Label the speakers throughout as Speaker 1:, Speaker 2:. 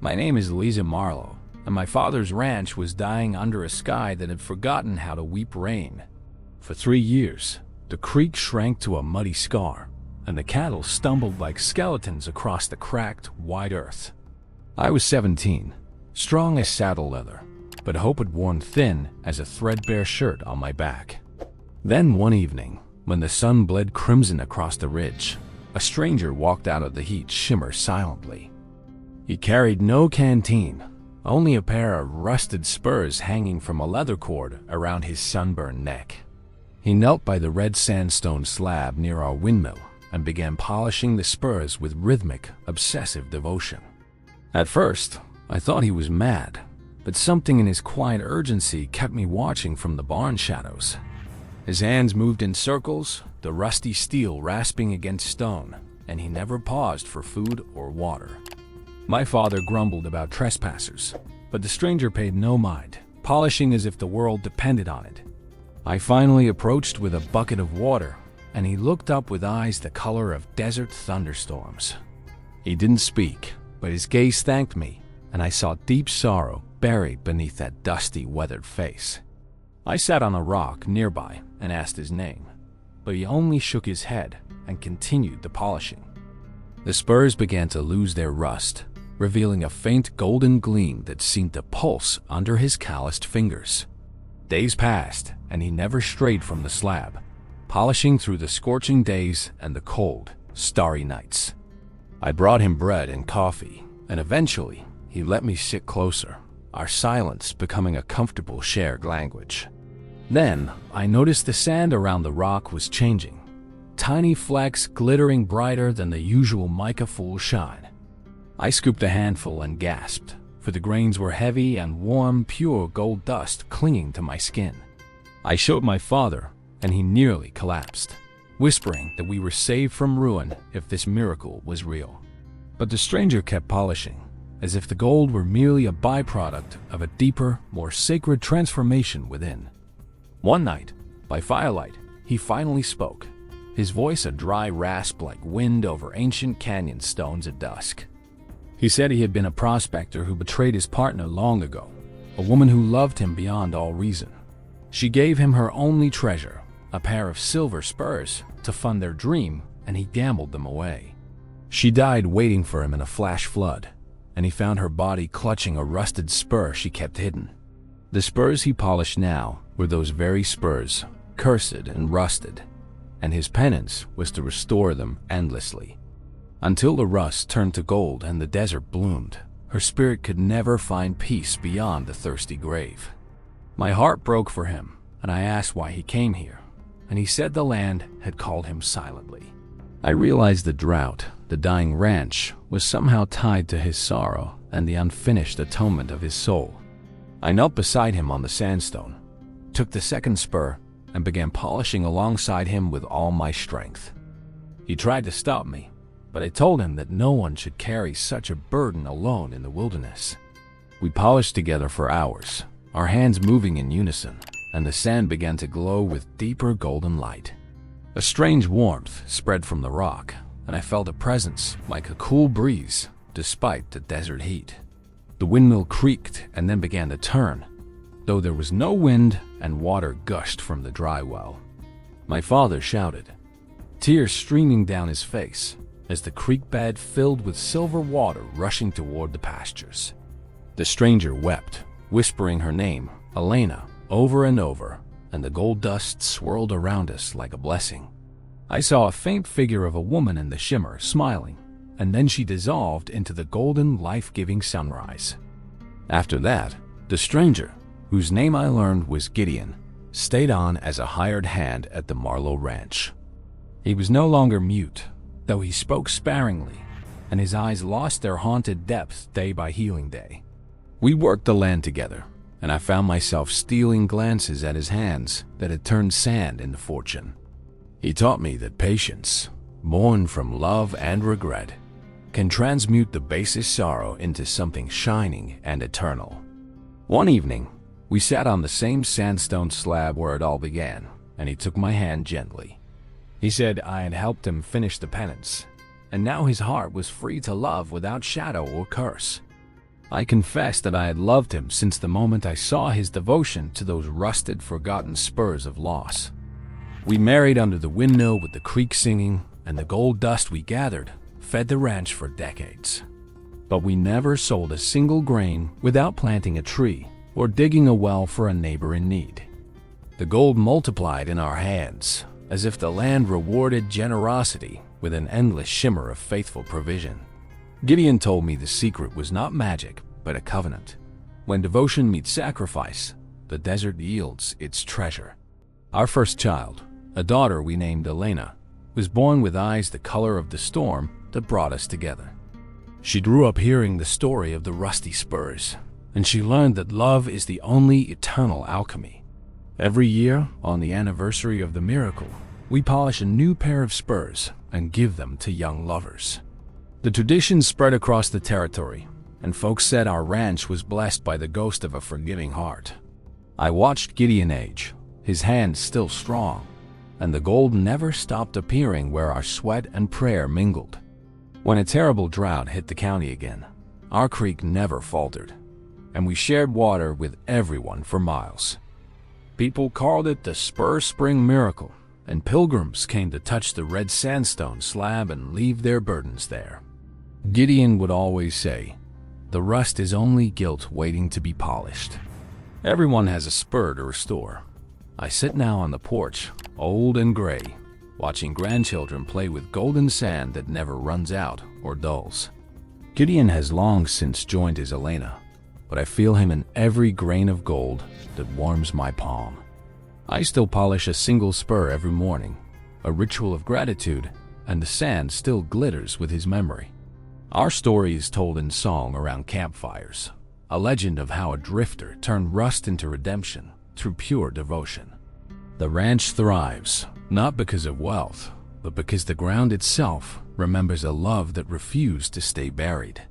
Speaker 1: My name is Lisa Marlowe, and my father's ranch was dying under a sky that had forgotten how to weep rain. For 3 years, the creek shrank to a muddy scar, and the cattle stumbled like skeletons across the cracked, white earth. I was 17, strong as saddle leather, but hope had worn thin as a threadbare shirt on my back. Then one evening, when the sun bled crimson across the ridge, a stranger walked out of the heat shimmer silently. He carried no canteen, only a pair of rusted spurs hanging from a leather cord around his sunburned neck. He knelt by the red sandstone slab near our windmill and began polishing the spurs with rhythmic, obsessive devotion. At first, I thought he was mad, but something in his quiet urgency kept me watching from the barn shadows. His hands moved in circles, the rusty steel rasping against stone, and he never paused for food or water. My father grumbled about trespassers, but the stranger paid no mind, polishing as if the world depended on it. I finally approached with a bucket of water, and he looked up with eyes the color of desert thunderstorms. He didn't speak, but his gaze thanked me, and I saw deep sorrow buried beneath that dusty, weathered face. I sat on a rock nearby and asked his name, but he only shook his head and continued the polishing. The spurs began to lose their rust, revealing a faint golden gleam that seemed to pulse under his calloused fingers. Days passed, and he never strayed from the slab, polishing through the scorching days and the cold, starry nights. I brought him bread and coffee, and eventually he let me sit closer, our silence becoming a comfortable shared language. Then I noticed the sand around the rock was changing, tiny flecks glittering brighter than the usual mica full shine. I scooped a handful and gasped, for the grains were heavy and warm, pure gold dust clinging to my skin. I showed my father, and he nearly collapsed, whispering that we were saved from ruin if this miracle was real. But the stranger kept polishing, as if the gold were merely a byproduct of a deeper, more sacred transformation within. One night, by firelight, he finally spoke, his voice a dry rasp like wind over ancient canyon stones at dusk. He said he had been a prospector who betrayed his partner long ago, a woman who loved him beyond all reason. She gave him her only treasure, a pair of silver spurs, to fund their dream, and he gambled them away. She died waiting for him in a flash flood, and he found her body clutching a rusted spur she kept hidden. The spurs he polished now were those very spurs, cursed and rusted, and his penance was to restore them endlessly. Until the rust turned to gold and the desert bloomed, her spirit could never find peace beyond the thirsty grave. My heart broke for him, and I asked why he came here, and he said the land had called him silently. I realized the drought, the dying ranch, was somehow tied to his sorrow and the unfinished atonement of his soul. I knelt beside him on the sandstone, took the second spur, and began polishing alongside him with all my strength. He tried to stop me, but I told him that no one should carry such a burden alone in the wilderness. We polished together for hours, our hands moving in unison, and the sand began to glow with deeper golden light. A strange warmth spread from the rock, and I felt a presence like a cool breeze, despite the desert heat. The windmill creaked and then began to turn, though there was no wind and water gushed from the dry well. My father shouted, tears streaming down his face, as the creek bed filled with silver water rushing toward the pastures. The stranger wept, whispering her name, Elena, over and over, and the gold dust swirled around us like a blessing. I saw a faint figure of a woman in the shimmer, smiling, and then she dissolved into the golden, life-giving sunrise. After that, the stranger, whose name I learned was Gideon, stayed on as a hired hand at the Marlowe Ranch. He was no longer mute, though he spoke sparingly, and his eyes lost their haunted depth day by healing day. We worked the land together, and I found myself stealing glances at his hands that had turned sand into fortune. He taught me that patience, born from love and regret, can transmute the basest sorrow into something shining and eternal. One evening, we sat on the same sandstone slab where it all began, and he took my hand gently. He said I had helped him finish the penance, and now his heart was free to love without shadow or curse. I confessed that I had loved him since the moment I saw his devotion to those rusted, forgotten spurs of loss. We married under the windmill with the creek singing, and the gold dust we gathered fed the ranch for decades. But we never sold a single grain without planting a tree or digging a well for a neighbor in need. The gold multiplied in our hands, as if the land rewarded generosity with an endless shimmer of faithful provision. Gideon told me the secret was not magic, but a covenant. When devotion meets sacrifice, the desert yields its treasure. Our first child, a daughter we named Elena, was born with eyes the color of the storm that brought us together. She grew up hearing the story of the rusty spurs, and she learned that love is the only eternal alchemy. Every year, on the anniversary of the miracle, we polish a new pair of spurs and give them to young lovers. The tradition spread across the territory, and folks said our ranch was blessed by the ghost of a forgiving heart. I watched Gideon age, his hands still strong, and the gold never stopped appearing where our sweat and prayer mingled. When a terrible drought hit the county again, our creek never faltered, and we shared water with everyone for miles. People called it the Spur Spring Miracle, and pilgrims came to touch the red sandstone slab and leave their burdens there. Gideon would always say, "The rust is only guilt waiting to be polished." Everyone has a spur to restore. I sit now on the porch, old and gray, watching grandchildren play with golden sand that never runs out or dulls. Gideon has long since joined his Elena, but I feel him in every grain of gold that warms my palm. I still polish a single spur every morning, a ritual of gratitude, and the sand still glitters with his memory. Our story is told in song around campfires, a legend of how a drifter turned rust into redemption through pure devotion. The ranch thrives, not because of wealth, but because the ground itself remembers a love that refused to stay buried.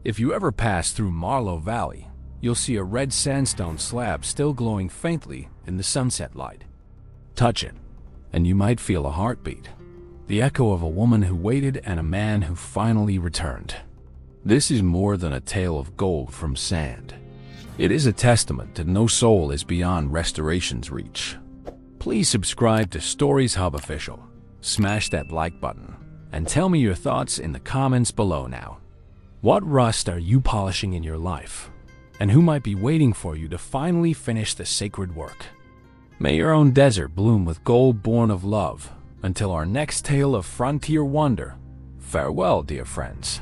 Speaker 1: If you ever pass through Marlow Valley, you'll see a red sandstone slab still glowing faintly in the sunset light. Touch it, and you might feel a heartbeat, the echo of a woman who waited and a man who finally returned. This is more than a tale of gold from sand. It is a testament that no soul is beyond restoration's reach. Please subscribe to Stories Hub Official, smash that like button, and tell me your thoughts in the comments below now. What rust are you polishing in your life? And who might be waiting for you to finally finish the sacred work? May your own desert bloom with gold born of love. Until our next tale of frontier wonder, farewell, dear friends.